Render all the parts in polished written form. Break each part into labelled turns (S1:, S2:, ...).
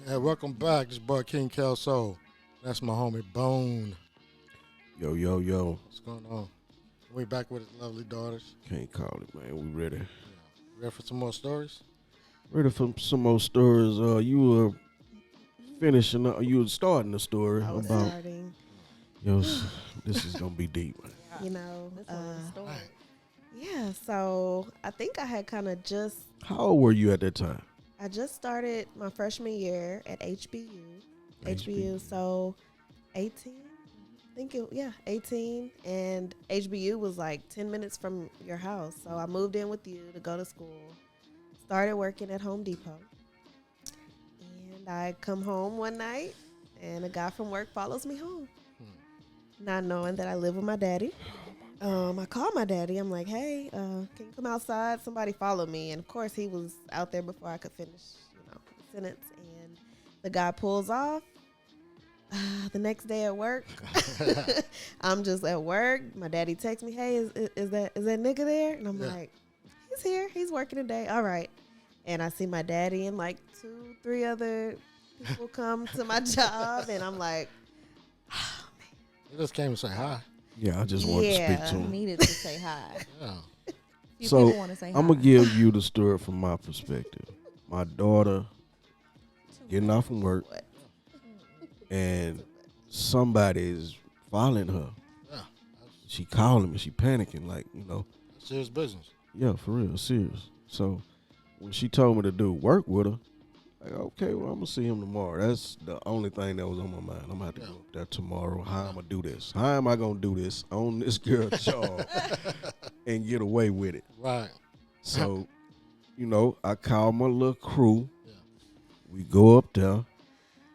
S1: And welcome back. This boy King Kelso. That's my homie Bone.
S2: Yo, yo, yo.
S1: What's going on? We back with his lovely daughters.
S2: Can't call it, man. We ready.
S1: Ready for some more stories?
S2: Ready for some more stories. You were finishing up, you were starting the story
S3: I was
S2: about,
S3: starting,
S2: yo, this is going to be deep.
S3: you know.
S4: This was a story.
S3: Yeah, so I think I had kind of
S2: How old were you at that time?
S3: I just started my freshman year at HBU, so 18. I think 18. And HBU was like 10 minutes from your house. So I moved in with you to go to school, started working at Home Depot. And I come home one night and a guy from work follows me home, not knowing that I live with my daddy. I called my daddy. I'm like, hey, can you come outside? Somebody followed me. And of course, he was out there before I could finish, the sentence. And the guy pulls off. The next day at work, I'm just at work. My daddy texts me, hey, is that nigga there? And I'm like, he's here. He's working today. All right. And I see my daddy and like 2-3 other people come to my job. And I'm like, oh, man.
S1: He just came to say hi.
S2: Yeah, I just wanted to speak to
S4: You
S2: him.
S4: needed to say hi.
S1: Yeah.
S4: Few
S2: So,
S4: people want to say hi.
S2: I'm going to give you the story from my perspective. My daughter getting off from work,
S3: What?
S2: and somebody is following her.
S1: Yeah.
S2: She calling me. She panicking, like,
S1: That's serious business.
S2: Yeah, for real, serious. So when she told me to do work with her, like, okay, well, I'm gonna see him tomorrow. That's the only thing that was on my mind. I'm gonna have to go up there tomorrow. How I'm gonna do this? How am I gonna do this on this girl's job and get away with it?
S1: Right.
S2: So, I called my little crew.
S1: Yeah.
S2: We go up there,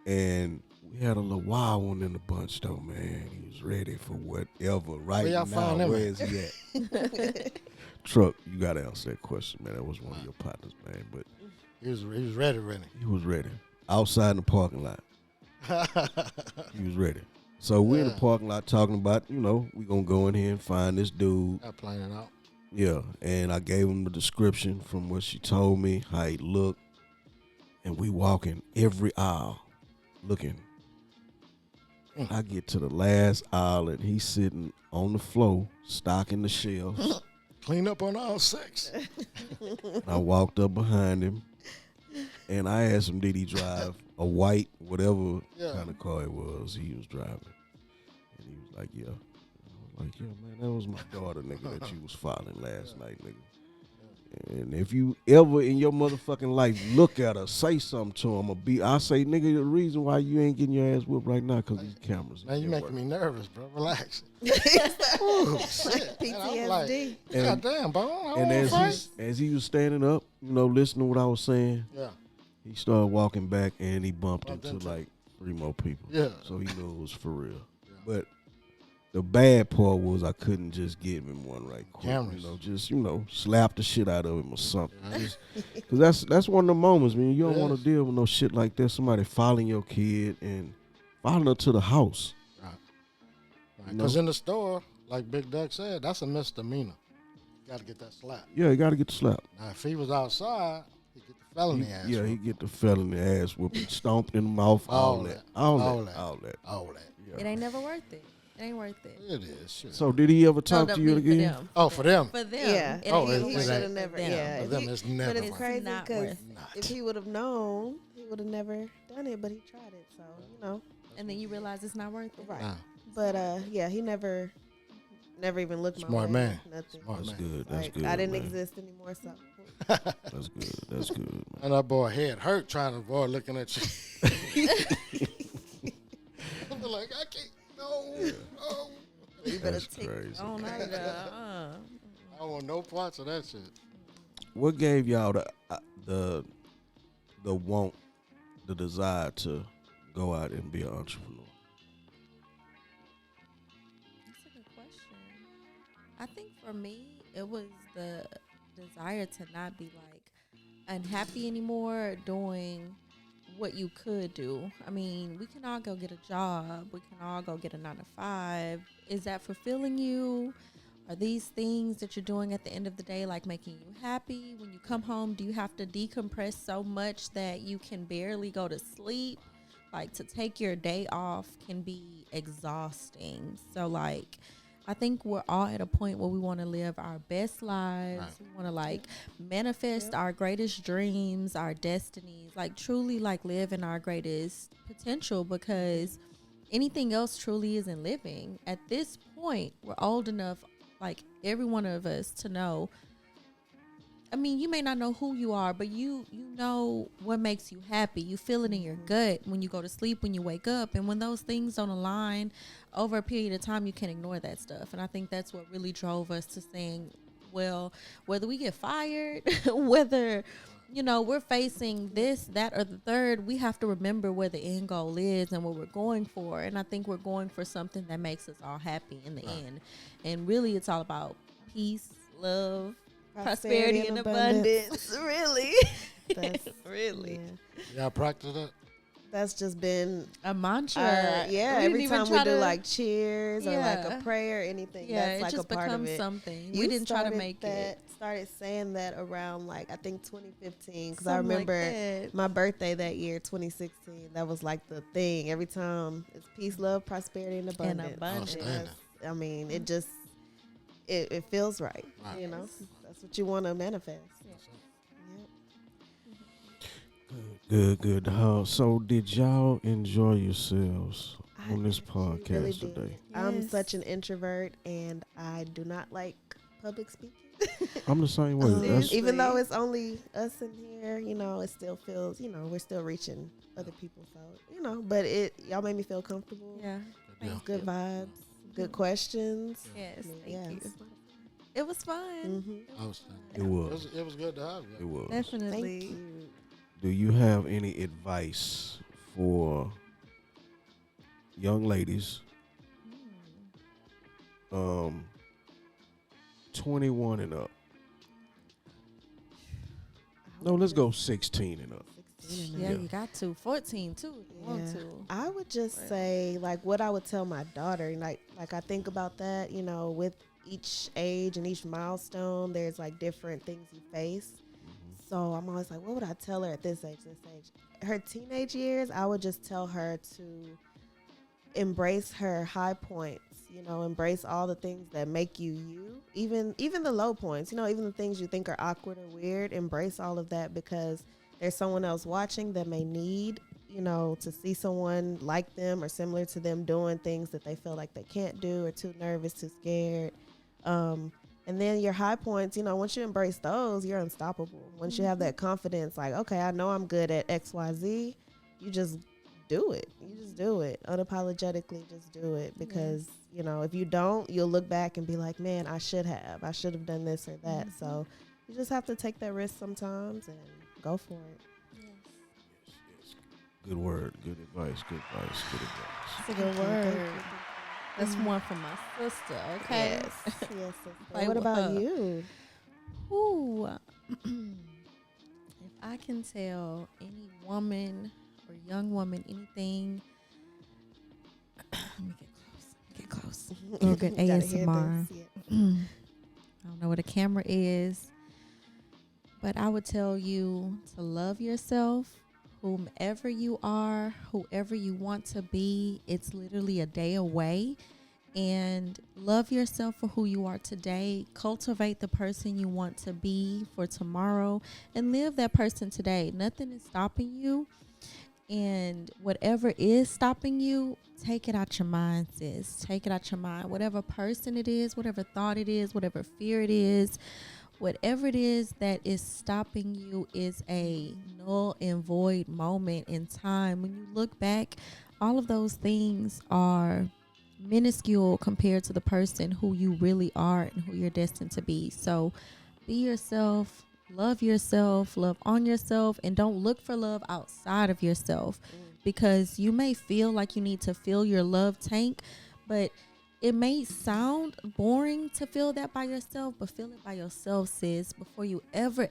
S2: and we had a little wild one in the bunch, though, man. He was ready for whatever. Right
S1: Where y'all
S2: now,
S1: find him
S2: where
S1: at?
S2: is he at? Truck, you gotta answer that question, man. That was one of your partners, man. But
S1: He was ready.
S2: he was ready. Outside in the parking lot. He was ready. So we're in the
S1: Yeah.
S2: parking lot talking about, we gonna go in here and find this dude.
S1: Got planning out.
S2: Yeah. And I gave him the description from what she told me, how he looked. And we walking every aisle looking. I get to the last aisle and he's sitting on the floor, stocking the shelves.
S1: Clean up on all six.
S2: I walked up behind him and I asked him, did he drive a white, whatever
S1: Yeah.
S2: kind of car it was he was driving? And he was like, yeah. I was like, yeah, man, that was my daughter, nigga, that you was following last night, nigga. And if you ever in your motherfucking life look at her, say something to him, I say, nigga, the reason why you ain't getting your ass whipped right now because these cameras.
S1: Man, you
S2: at
S1: making
S2: work.
S1: me nervous, bro. Relax. Ooh, shit. And I'm like,
S3: PTSD.
S1: God damn, bro.
S2: And as he was standing up, listening to what I was saying,
S1: Yeah.
S2: he started walking back and he bumped
S1: Bumped
S2: into
S1: into-
S2: like 3 more people.
S1: Yeah.
S2: So he knew it was for real.
S1: Yeah.
S2: But the bad part was I couldn't just give him one right quick.
S1: Cameras.
S2: Just slap the shit out of him or something.
S1: Yeah.
S2: Because that's one of the moments, man. You don't want
S1: Yes.
S2: to deal with no shit like that. Somebody following your kid and following her to the house.
S1: Because in the store, like Big Doug said, that's a misdemeanor. You got to get that slap.
S2: Yeah, you got to get the slap.
S1: Now, if he was outside, he'd get the felony ass.
S2: Yeah, he
S1: whooped.
S2: get the felony ass whooping, stomped in the mouth, all that.
S1: All
S2: that.
S1: that.
S4: It ain't never worth it. It ain't worth it.
S1: It is. Shit.
S2: So did he ever talk
S4: No,
S2: to you
S4: for
S2: again?
S4: them.
S1: Oh, for them.
S4: For them.
S3: Yeah.
S4: It
S1: Oh,
S4: ain't
S1: it-
S4: even
S1: it
S4: worth
S3: should
S4: it
S3: have never.
S4: for them.
S3: Yeah.
S1: For
S3: if
S1: them,
S3: he-
S1: it's
S3: But
S1: never
S3: it's
S1: worth
S3: crazy
S4: Not
S3: because
S4: worth
S3: if he would have known, he would have never done it. But he tried it, so
S4: And then you realize it's not worth it.
S3: Right.
S1: Nah,
S3: But yeah, he never even looked
S1: Smart
S3: my way.
S1: man.
S3: Nothing.
S1: Smart
S2: That's
S1: man.
S2: good. That's
S3: Like,
S2: good.
S3: I didn't
S2: man.
S3: exist anymore, so
S2: That's good. That's good, man.
S1: And that boy head hurt trying to avoid looking at you. I'm like, I can't. No. No.
S3: you better
S2: That's
S3: take.
S2: crazy.
S4: Oh, no,
S1: I don't want no parts of that shit.
S2: What gave y'all the want, the desire to go out and be an entrepreneur?
S4: That's a good question. I think for me, it was the desire to not be like unhappy anymore doing what you could do. I mean, we can all go get a job. We can all go get a 9 to 5. Is that fulfilling you? Are these things that you're doing at the end of the day like making you happy? When you come home, do you have to decompress so much that you can barely go to sleep? Like, to take your day off can be exhausting. So, like, I think we're all at a point where we want to live our best lives.
S1: Right.
S4: We want to, like, manifest our greatest dreams, our destinies, like, truly, like, live in our greatest potential, because anything else truly isn't living. At this point, we're old enough, like, every one of us, to know. I mean, you may not know who you are, but you know what makes you happy. You feel it in your gut when you go to sleep, when you wake up. And when those things don't align over a period of time, you can ignore that stuff. And I think that's what really drove us to saying, well, whether we get fired, whether, you know, we're facing this, that, or the third, we have to remember where the end goal is and what we're going for. And I think we're going for something that makes us all happy in the end. And really, it's all about peace, love, prosperity and abundance. Really.
S3: That's
S4: Really.
S3: Yeah.
S1: Y'all practice that?
S3: That's just been
S4: A mantra.
S3: yeah.
S4: We
S3: Every
S4: didn't even
S3: time we
S4: try
S3: do
S4: to-
S3: like cheers or like
S4: Yeah.
S3: a prayer, anything.
S4: Yeah,
S3: that's
S4: it
S3: like
S4: just
S3: a part of
S4: becomes
S3: it.
S4: something.
S3: You
S4: We didn't try to
S3: started
S4: make
S3: that,
S4: it.
S3: Started saying that around like I think 2015 because I
S4: something like
S3: remember
S4: that.
S3: my birthday that year, 2016. That was like the thing. Every time it's peace, love, prosperity, and abundance.
S4: abundance.
S3: And that's- I mean, it just it feels right.
S1: Right.
S3: You know, that's what you want to manifest. Yep.
S2: Good. So did y'all enjoy yourselves on this
S3: actually
S2: podcast
S3: really did.
S2: today?
S3: I'm
S4: Yes.
S3: such an introvert and I do not like public speaking.
S2: I'm the same way. That's,
S4: Seriously.
S3: Even though it's only us in here, you know, it still feels, you know, we're still reaching other people. So, you know, but y'all made me feel comfortable.
S4: Yeah.
S1: Yeah.
S3: Good vibes, good questions.
S4: Yes.
S3: I mean,
S4: Thank
S3: yeah,
S4: you.
S3: it's-
S4: It was fun.
S3: Mhm.
S1: Outstanding.
S2: it
S1: It
S2: was.
S1: was, it was good to have
S2: It
S1: you.
S2: was.
S3: Thank
S4: Definitely.
S3: you.
S2: Do you have any advice for young ladies, 21 and up? No, let's go 16 and up.
S3: 16 and
S4: Yeah,
S3: up.
S2: Yeah.
S4: you got to. 14 too. If you want
S3: Yeah.
S4: to.
S3: I would just
S4: Right.
S3: say like what I would tell my daughter, like I think about that, you know, with each age and each milestone, there's like different things you face. So I'm always like, what would I tell her at this age, Her teenage years, I would just tell her to embrace her high points, you know, embrace all the things that make you, even the low points, you know, even the things you think are awkward or weird, embrace all of that because there's someone else watching that may need, you know, to see someone like them or similar to them doing things that they feel like they can't do or too nervous, too scared. And then your high points, you know, once you embrace those, you're unstoppable. Once you have that confidence, like, okay, I know I'm good at XYZ, you just do it. You just do it. Unapologetically just do it. Because, you know, if you don't, you'll look back and be like, man, I should have done this or that. So you just have to take that risk sometimes and go for it.
S2: Good word. Good advice. Good advice. Good advice.
S4: That's a good word. That's one from my sister. Okay.
S3: Yes. Yes. Sister.
S4: Like,
S3: What about you?
S4: Ooh. If I can tell any woman or young woman anything, let me get close. Get a good
S3: Gotta hear
S4: ASMR.
S3: this, yeah.
S4: I don't know where the camera is, but I would tell you to love yourself, whomever you are, whoever you want to be. It's literally a day away. And love yourself for who you are today. Cultivate the person you want to be for tomorrow and live that person today. Nothing is stopping you. And whatever is stopping you, take it out your mind, sis. Take it out your mind. Whatever person it is, whatever thought it is, whatever fear it is, whatever it is that is stopping you is a null and void moment in time. When you look back, all of those things are minuscule compared to the person who you really are and who you're destined to be. So be yourself, love on yourself, and don't look for love outside of yourself, because you may feel like you need to fill your love tank, but it may sound boring to feel that by yourself, but feel it by yourself, sis, before you ever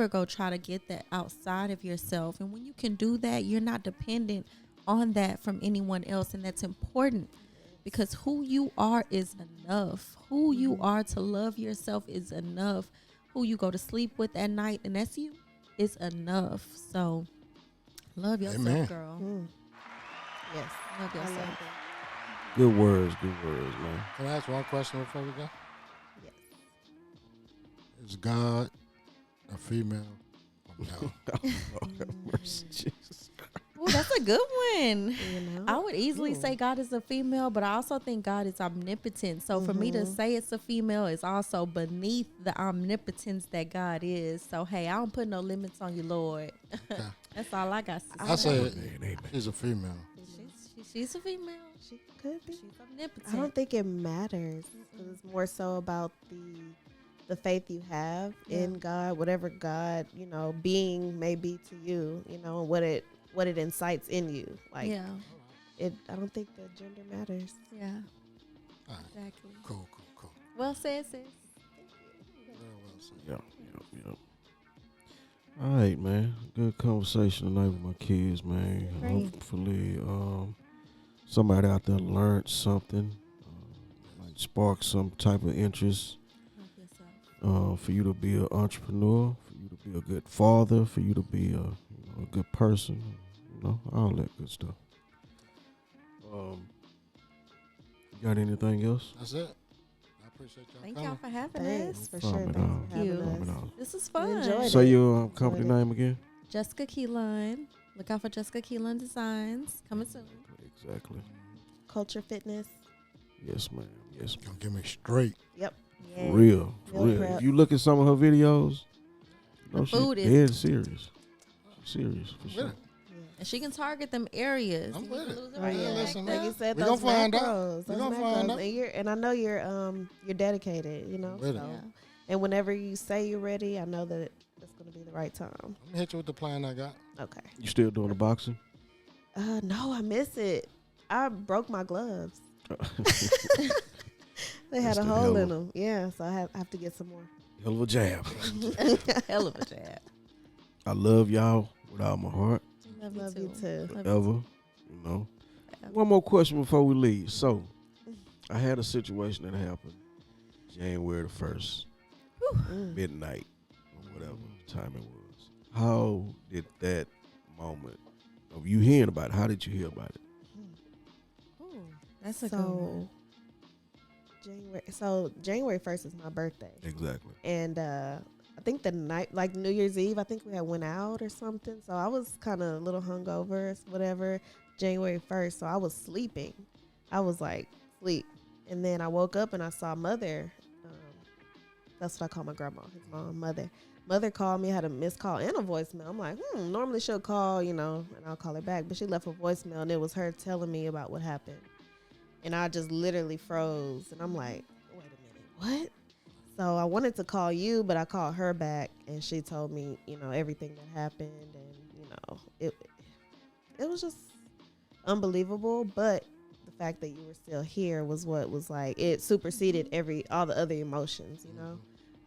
S4: go try to get that outside of yourself. And when you can do that, you're not dependent on that from anyone else, and that's important. because who you are is enough. Who you are to love yourself is enough. Who you go to sleep with at night, and that's you, is enough. So love yourself,
S1: Amen.
S4: girl.
S3: Yes.
S4: Love
S3: I love
S4: yourself.
S3: it.
S2: Good words, man.
S1: Can I ask one question before we go?
S3: Yes.
S1: Is God a female or no?
S2: Lord have mercy, Jesus.
S4: Ooh, that's a good one.
S3: You know?
S4: I would easily say God is a female, but I also think God is omnipotent. So for me to say it's a female is also beneath the omnipotence that God is. So hey, I don't put no limits on you, Lord.
S1: Okay.
S4: That's all I got to say.
S1: I say
S2: Amen.
S1: she's a female.
S4: She's a female.
S3: She could be.
S4: She's omnipotent.
S3: I don't think it matters. 'Cause it's more so about the faith you have in God, whatever God, being may be to you, what it incites in you. Like
S4: yeah.
S3: I don't think the gender matters.
S4: Yeah.
S1: All right.
S4: Exactly.
S1: Cool.
S4: Well said, sis.
S1: Very well said.
S2: Yep. All right, man. Good conversation tonight with my kids, man.
S4: Great.
S2: Hopefully, somebody out there learned something, might spark some type of interest.
S4: Love yourself.
S2: For you to be an entrepreneur, for you to be a good father, for you to be a good person, all that good stuff. You got anything else?
S1: That's it. I appreciate y'all
S4: Thank
S1: coming.
S4: y'all for having
S3: Thanks
S4: us.
S3: for
S2: No
S3: sure.
S2: problem
S3: Thanks
S2: at
S3: for
S2: all.
S3: having
S2: No
S3: us.
S2: problem.
S4: This is fun.
S3: enjoyed
S2: Say
S3: it.
S2: your company
S3: Enjoyed it.
S2: name again.
S4: Jessica Keelan. Look out for Jessica Keelan Designs. Coming soon.
S2: Exactly.
S3: Culture Fitness.
S2: Yes, ma'am. Yes, ma'am.
S1: Gonna give me straight.
S3: Yep.
S2: For real. For
S3: Meal
S2: real.
S3: prep.
S2: If you look at some of her videos,
S4: The
S2: she
S4: food is-
S2: dead serious. Serious, for sure.
S1: With it.
S4: And she can target them areas.
S1: I'm
S4: You
S1: with
S4: need to
S1: it.
S4: lose the
S1: Right,
S4: weight
S1: yeah,
S4: back
S1: listen,
S4: there.
S3: Like you said,
S1: We
S3: those
S1: gonna find out.
S3: macros.
S1: We
S3: Those
S1: gonna
S3: macros.
S1: find out.
S3: And I know you're dedicated,
S1: With it.
S3: so.
S4: Yeah.
S3: And whenever you say you're ready, I know that it's gonna be the right time.
S1: I'm gonna hit you with the plan I got.
S3: Okay.
S2: You still doing the boxing?
S3: No, I miss it. I broke my gloves. They had
S2: That's
S3: a
S2: the
S3: hole
S2: hell
S3: in
S2: of-
S3: them. Yeah, so I have to get some more.
S2: Hell of a jab.
S4: Hell of a jab.
S2: I love y'all with all my heart.
S3: Love you too.
S2: Forever. One more question before we leave. So, I had a situation that happened January the 1st, midnight, or whatever time it was. How did that moment of you hearing about it, how did you hear about it?
S4: Ooh, that's a good one.
S3: January 1st is my birthday.
S2: Exactly.
S3: And I think the night, like New Year's Eve, I think we had went out or something. So I was kind of a little hungover, whatever, January 1st. So I was sleeping. I was like, sleep. And then I woke up and I saw Mother. That's what I call my grandma, his mom, Mother. Mother called me, had a missed call and a voicemail. I'm like, normally she'll call, and I'll call her back. But she left a voicemail, and it was her telling me about what happened. And I just literally froze. And I'm like, wait a minute, what? So I wanted to call you, but I called her back, and she told me, everything that happened. And, it was just unbelievable. But the fact that you were still here was what was like, it superseded all the other emotions,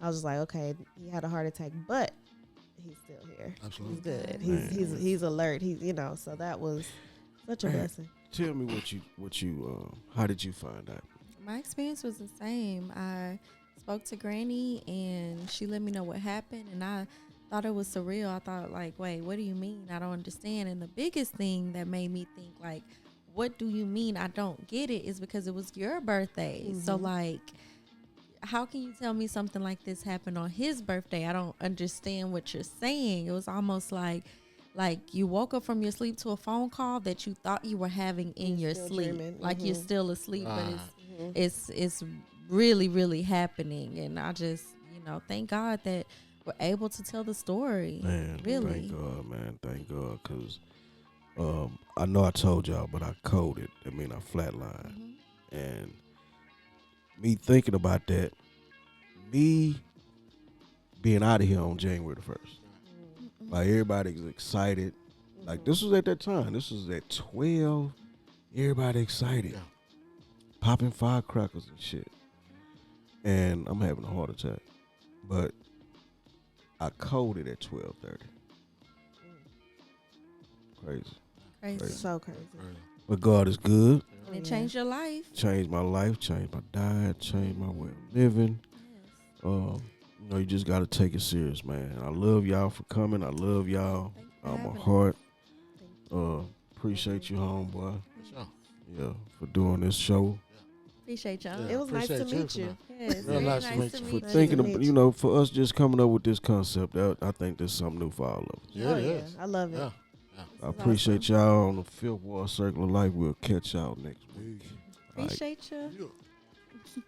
S3: I was just like, okay, he had a heart attack, but he's still here.
S1: Absolutely.
S3: He's good.
S2: Man.
S3: He's alert. So that was such a
S2: Man.
S3: blessing.
S2: Tell me what you how did you find out?
S4: My experience was the same. I spoke to Granny and she let me know what happened, and I thought it was surreal. I thought, like, wait, what do you mean? I don't understand. And the biggest thing that made me think, like, what do you mean I don't get it, is because it was your birthday. So, like, how can you tell me something like this happened on his birthday? I don't understand what you're saying. It was almost like you woke up from your sleep to a phone call that you thought you were having in your
S3: still
S4: sleep.
S3: dreaming.
S4: Like you're still asleep, but
S1: Right.
S4: it's really, really happening. And I just, thank God that we're able to tell the story.
S2: Man,
S4: Really.
S2: thank God, man. Thank God, because I know I told y'all, but I coded. I mean, I flatlined. And me thinking about that, me being out of here on January the 1st. Like, everybody's excited. Like, this was at that time. This was at 12. Everybody excited.
S1: Yeah.
S2: Popping firecrackers and shit. And I'm having a heart attack. But I coded at 12:30. Crazy.
S4: Crazy.
S3: So crazy.
S2: But God is good.
S4: And it changed your life.
S2: Changed my life, changed my diet, changed my way of living.
S4: Yes.
S2: You just got to take it serious, man. I love y'all for coming. I love y'all out my heart. Appreciate you, homeboy.
S1: Sure.
S2: Yeah, for doing this show.
S4: Appreciate y'all.
S1: Yeah,
S3: It was nice to
S1: appreciate you
S3: meet
S1: for
S3: you.
S1: that.
S4: Yes,
S1: Real
S4: very
S1: nice to
S4: nice
S1: meet
S4: to
S1: you.
S4: meet
S2: For
S4: you.
S2: thinking,
S3: meet
S2: of,
S3: you.
S2: for us just coming up with this concept, I think there's something new for all of us.
S1: Yeah,
S3: Oh,
S1: it
S3: yeah.
S1: is.
S3: I love it.
S1: Yeah.
S2: I appreciate y'all on the Fifth Wall Circle of Life. We'll catch y'all next week.
S4: Appreciate you.
S1: Yeah.